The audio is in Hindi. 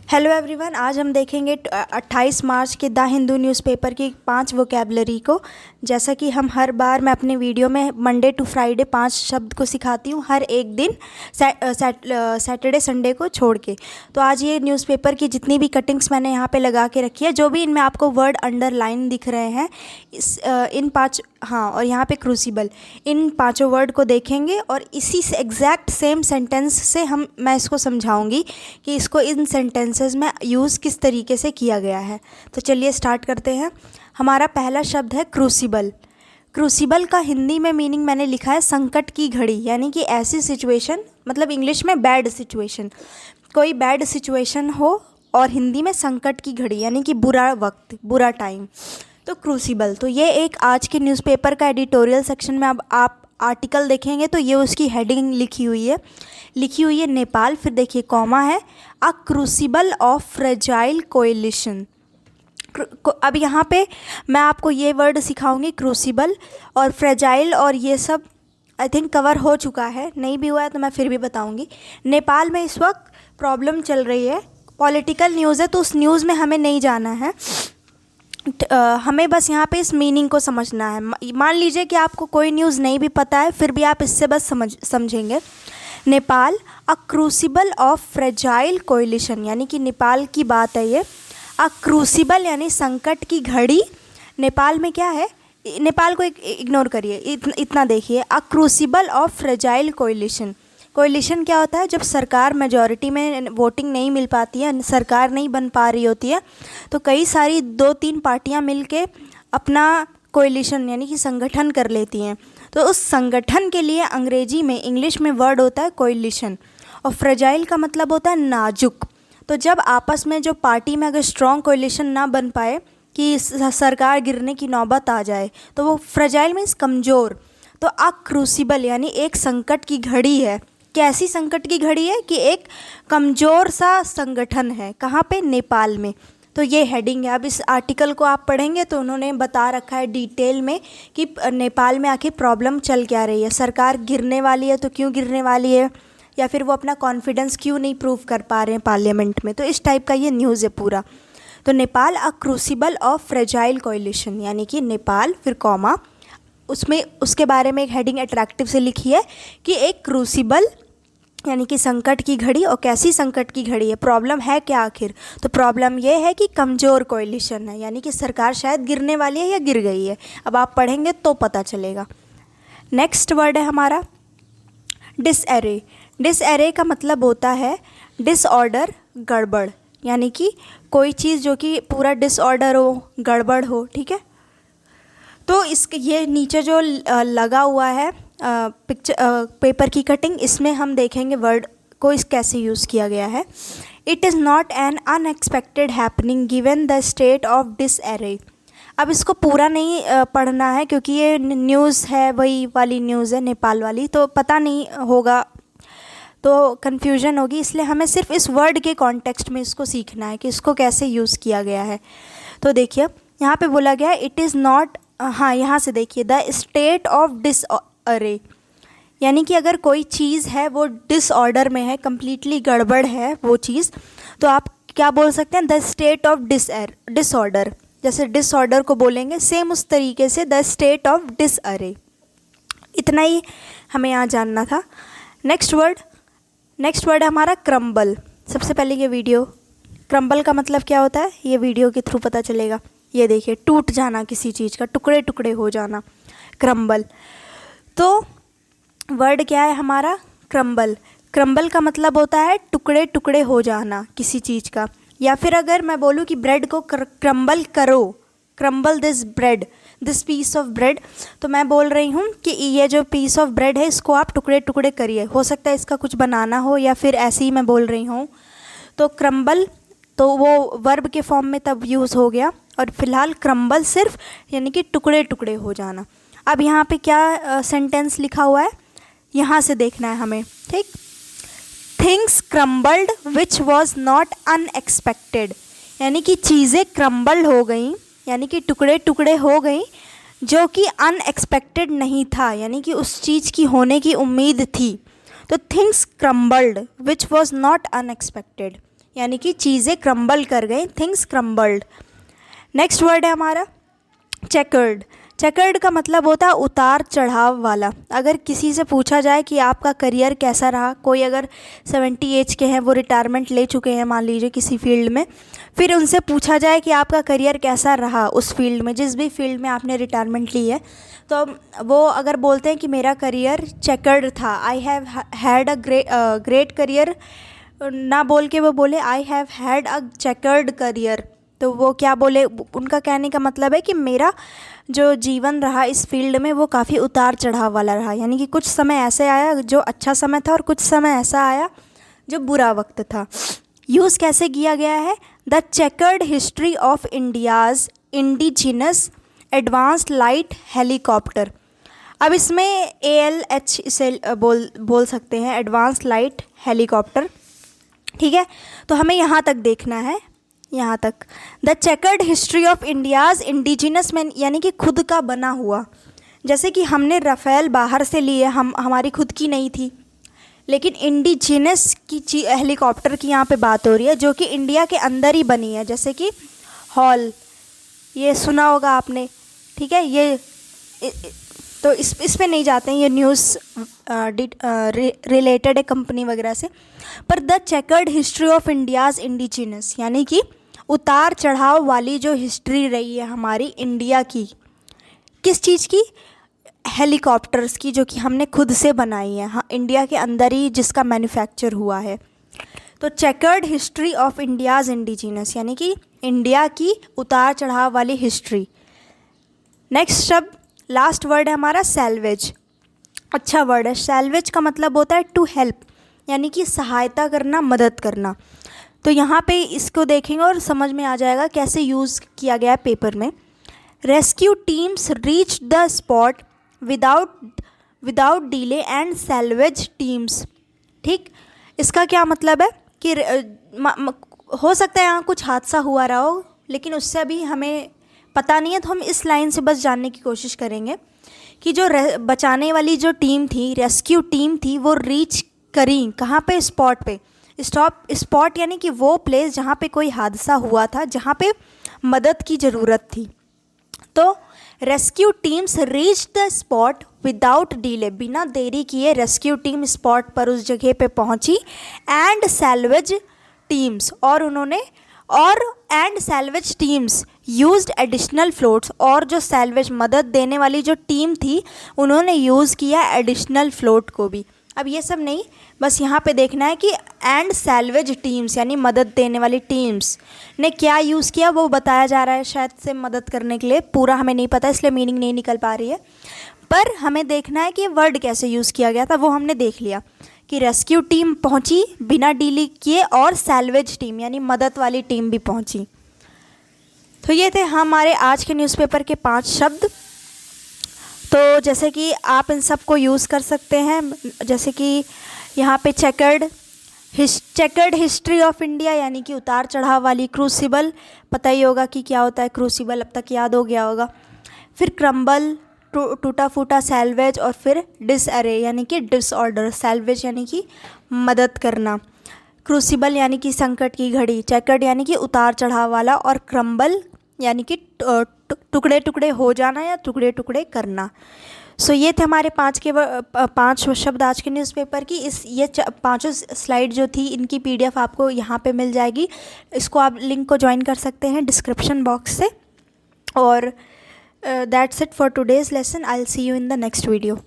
हेलो एवरीवन, आज हम देखेंगे 28 मार्च के द हिंदू न्यूज़पेपर की 5 वोकेबलरी को। जैसा कि हम हर बार मैं अपने वीडियो में मंडे टू फ्राइडे 5 शब्द को सिखाती हूँ, हर एक दिन सैटरडे संडे को छोड़ के। तो आज ये न्यूज़पेपर की जितनी भी कटिंग्स मैंने यहाँ पे लगा के रखी है, जो भी इनमें आपको वर्ड अंडरलाइन दिख रहे हैं, इन 5 और यहाँ पे क्रूसिबल, इन 5 वर्ड को देखेंगे और इसी से एग्जैक्ट सेम सेंटेंस से मैं इसको समझाऊंगी कि इसको इन सेंटेंसेस में यूज़ किस तरीके से किया गया है। तो चलिए स्टार्ट करते हैं। हमारा पहला शब्द है क्रूसिबल। क्रूसिबल का हिंदी में मीनिंग मैंने लिखा है संकट की घड़ी, यानी कि ऐसी सिचुएशन, मतलब इंग्लिश में बैड सिचुएशन, कोई बैड सिचुएशन हो, और हिंदी में संकट की घड़ी यानी कि बुरा वक्त, बुरा टाइम। तो क्रूसिबल, तो ये एक आज के न्यूज़पेपर का एडिटोरियल सेक्शन में अब आप आर्टिकल देखेंगे तो ये उसकी हेडिंग लिखी हुई है नेपाल, फिर देखिए कॉमा है, अ क्रूसिबल ऑफ फ्रेजाइल कोएलिशन। अब यहाँ पे मैं आपको ये वर्ड सिखाऊंगी, क्रूसिबल और फ्रेजाइल, और ये सब आई थिंक कवर हो चुका है, नहीं भी हुआ है तो मैं फिर भी बताऊंगी। नेपाल में इस वक्त प्रॉब्लम चल रही है, पॉलिटिकल न्यूज़ है, तो उस न्यूज़ में हमें नहीं जाना है, हमें बस यहाँ पे इस मीनिंग को समझना है। मान लीजिए कि आपको कोई न्यूज़ नहीं भी पता है, फिर भी आप इससे बस समझेंगे। नेपाल अ क्रूसिबल ऑफ फ्रेजाइल कोएलिशन, यानी कि नेपाल की बात है ये। अ क्रूसिबल यानी संकट की घड़ी। नेपाल में क्या है, नेपाल को इग्नोर करिए, इतना देखिए। A crucible of fragile coalition, coalition क्या होता है, जब सरकार मेजॉरिटी में वोटिंग नहीं मिल पाती है, सरकार नहीं बन पा रही होती है, तो कई सारी 2-3 पार्टियां मिलके अपना कोएलिशन यानी कि संगठन कर लेती हैं। तो उस संगठन के लिए अंग्रेजी में, इंग्लिश में वर्ड होता है कोएलिशन, और फ्रेजाइल का मतलब होता है नाजुक। तो जब आपस में जो पार्टी में अगर स्ट्रॉन्ग कोएलिशन ना बन पाए कि सरकार गिरने की नौबत आ जाए, तो वो फ्रेजाइल मीन्स कमज़ोर। तो अ क्रूसिबल यानी एक संकट की घड़ी है। कैसी संकट की घड़ी है कि एक कमज़ोर सा संगठन है, कहाँ पे, नेपाल में। तो ये हेडिंग है। अब इस आर्टिकल को आप पढ़ेंगे तो उन्होंने बता रखा है डिटेल में कि नेपाल में आखिर प्रॉब्लम चल क्या रही है, सरकार गिरने वाली है तो क्यों गिरने वाली है, या फिर वो अपना कॉन्फिडेंस क्यों नहीं प्रूव कर पा रहे हैं पार्लियामेंट में। तो इस टाइप का ये न्यूज़ है पूरा। तो नेपाल अ क्रूसिबल ऑफ फ्रेजाइल कोएलिशन, यानी कि नेपाल, फिर कॉमा, उसमें उसके बारे में एक हेडिंग अट्रैक्टिव से लिखी है कि एक क्रूसिबल यानी कि संकट की घड़ी। और कैसी संकट की घड़ी है, प्रॉब्लम है क्या आखिर, तो प्रॉब्लम ये है कि कमज़ोर कोएलिशन है, यानी कि सरकार शायद गिरने वाली है या गिर गई है। अब आप पढ़ेंगे तो पता चलेगा। नेक्स्ट वर्ड है हमारा डिसएरे। डिसएरे का मतलब होता है डिसऑर्डर, गड़बड़, यानी कि कोई चीज़ जो कि पूरा डिसऑर्डर हो, गड़बड़ हो, ठीक है। तो इसके ये नीचे जो लगा हुआ है पेपर की कटिंग, इसमें हम देखेंगे वर्ड को इस कैसे यूज़ किया गया है। It is not an unexpected happening given the state of disarray. अब इसको पूरा नहीं पढ़ना है क्योंकि ये न्यूज़ है, वही वाली न्यूज़ है नेपाल वाली, तो पता नहीं होगा तो कन्फ्यूजन होगी, इसलिए हमें सिर्फ इस वर्ड के कॉन्टेक्स्ट में इसको सीखना है कि इसको कैसे यूज़ किया गया है। तो देखिए यहाँ पे बोला गया है इट इज़ नॉट, यहाँ से देखिए, द स्टेट ऑफ डिसऑर्डर, यानी कि अगर कोई चीज़ है वो डिसऑर्डर में है, कम्प्लीटली गड़बड़ है वो चीज़, तो आप क्या बोल सकते हैं, द स्टेट ऑफ डिसऑर्डर। जैसे डिसऑर्डर को बोलेंगे सेम उस तरीके से द स्टेट ऑफ डिसऑर्डर। इतना ही हमें यहाँ जानना था। नेक्स्ट वर्ड है हमारा क्रम्बल। सबसे पहले ये वीडियो, क्रम्बल का मतलब क्या होता है ये वीडियो के थ्रू पता चलेगा। ये देखिए, टूट जाना, किसी चीज़ का टुकड़े टुकड़े हो जाना, क्रम्बल। तो वर्ड क्या है हमारा, क्रम्बल। क्रम्बल का मतलब होता है टुकड़े टुकड़े हो जाना किसी चीज़ का। या फिर अगर मैं बोलूँ कि ब्रेड को क्रम्बल करो, crumble this bread, this piece of bread, तो मैं बोल रही हूँ कि ये जो पीस ऑफ ब्रेड है इसको आप टुकड़े टुकड़े करिए। हो सकता है इसका कुछ बनाना हो, या फिर ऐसे ही मैं बोल रही हूँ। तो क्रम्बल तो वो वर्ब के फॉर्म में तब यूज़ हो गया, और फिलहाल क्रम्बल सिर्फ यानी कि टुकड़े टुकड़े हो जाना। अब यहाँ पे क्या सेंटेंस लिखा हुआ है, यहाँ से देखना है हमें, ठीक। Things crumbled which was not unexpected, यानी कि चीज़ें क्रम्बल्ड हो गई, यानी कि टुकड़े टुकड़े हो गई, जो कि अनएक्सपेक्टेड नहीं था, यानी कि उस चीज़ की होने की उम्मीद थी। तो things crumbled which was not unexpected, यानी कि चीज़ें क्रम्बल कर गई, थिंग्स क्रम्बल्ड। नेक्स्ट वर्ड है हमारा चेकर्ड। चेकर्ड का मतलब होता है उतार चढ़ाव वाला। अगर किसी से पूछा जाए कि आपका करियर कैसा रहा, कोई अगर 70 एज के हैं, वो रिटायरमेंट ले चुके हैं मान लीजिए किसी फील्ड में, फिर उनसे पूछा जाए कि आपका करियर कैसा रहा उस फील्ड में, जिस भी फील्ड में आपने रिटायरमेंट ली है, तो वो अगर बोलते हैं कि मेरा करियर चेकर्ड था, I have had a great career, ना बोल के वो बोले I have had a chequered career, तो वो क्या बोले, उनका कहने का मतलब है कि मेरा जो जीवन रहा इस फील्ड में वो काफ़ी उतार चढ़ाव वाला रहा। यानी कि कुछ समय ऐसे आया जो अच्छा समय था और कुछ समय ऐसा आया जो बुरा वक्त था। यूज़ कैसे किया गया है, the chequered history of India's indigenous advanced light helicopter. अब इसमें ALH इसे बोल सकते हैं, एडवांस्ड लाइट हेलीकॉप्टर। ठीक है, तो हमें यहाँ तक देखना है, यहाँ तक। The chequered history of India's indigenous में यानी कि खुद का बना हुआ। जैसे कि हमने राफेल बाहर से लिए, हमारी खुद की नहीं थी, लेकिन इंडिजिनस की हेलीकॉप्टर की यहाँ पे बात हो रही है जो कि इंडिया के अंदर ही बनी है। जैसे कि हॉल, ये सुना होगा आपने, ठीक है, ये तो इस पे नहीं जाते हैं, ये न्यूज़ रिलेटेड है कंपनी वगैरह से। पर the chequered history of India's indigenous यानी कि उतार चढ़ाव वाली जो हिस्ट्री रही है हमारी इंडिया की, किस चीज़ की, हेलीकॉप्टर्स की, जो कि हमने खुद से बनाई है, हाँ, इंडिया के अंदर ही जिसका मैन्युफैक्चर हुआ है। तो chequered history of India's indigenous यानी कि इंडिया की उतार चढ़ाव वाली हिस्ट्री। नेक्स्ट शब्द, लास्ट वर्ड है हमारा सैल्वेज। अच्छा वर्ड है। सैल्वेज का मतलब होता है टू हेल्प, यानी कि सहायता करना, मदद करना। तो यहाँ पे इसको देखेंगे और समझ में आ जाएगा कैसे यूज़ किया गया है पेपर में। Rescue teams reach the spot without delay and salvage teams. ठीक, इसका क्या मतलब है कि हो सकता है यहाँ कुछ हादसा हुआ रहा हो, लेकिन उससे अभी हमें पता नहीं है, तो हम इस लाइन से बस जानने की कोशिश करेंगे कि जो बचाने वाली जो टीम थी, रेस्क्यू टीम थी, वो रीच करी कहाँ पे, स्पॉट पे। स्पॉट यानी कि वो प्लेस जहाँ पे कोई हादसा हुआ था, जहाँ पे मदद की ज़रूरत थी। तो rescue teams reach the spot without delay, बिना देरी किए रेस्क्यू टीम स्पॉट पर उस जगह पे पहुँची। And salvage teams, and salvage teams used additional floats, और जो सैल्वेज मदद देने वाली जो टीम थी उन्होंने यूज़ किया एडिशनल फ्लोट को भी। अब ये सब नहीं, बस यहाँ पे देखना है कि एंड सैल्वेज टीम्स यानी मदद देने वाली टीम्स ने क्या यूज़ किया, वो बताया जा रहा है शायद से मदद करने के लिए। पूरा हमें नहीं पता, इसलिए मीनिंग नहीं निकल पा रही है, पर हमें देखना है कि वर्ड कैसे यूज़ किया गया था, वो हमने देख लिया कि रेस्क्यू टीम पहुंची बिना डिले किए और सैल्वेज टीम यानी मदद वाली टीम भी पहुंची। तो ये थे हमारे आज के न्यूज़पेपर के 5 शब्द। तो जैसे कि आप इन सब को यूज़ कर सकते हैं, जैसे कि यहाँ पे चेकर्ड हिस्ट्री ऑफ इंडिया यानी कि उतार चढ़ाव वाली। क्रूसिबल, पता ही होगा कि क्या होता है क्रूसिबल, अब तक याद हो गया होगा। फिर क्रम्बल, टूटा फूटा। सैल्वेज, और फिर डिसअरे यानी कि डिसऑर्डर। सैल्वेज यानी कि मदद करना, क्रूसिबल यानी कि संकट की घड़ी, चेकर्ड यानी कि उतार चढ़ाव वाला, और क्रम्बल यानी कि टुकड़े टुकड़े हो जाना या टुकड़े टुकड़े करना। सो ये थे हमारे 5 शब्द आज के न्यूज़पेपर की। ये 5 स्लाइड जो थी इनकी PDF आपको यहाँ पे मिल जाएगी। इसको आप लिंक को ज्वाइन कर सकते हैं डिस्क्रिप्शन बॉक्स से। और that's it for today's lesson. I will see you in the next video.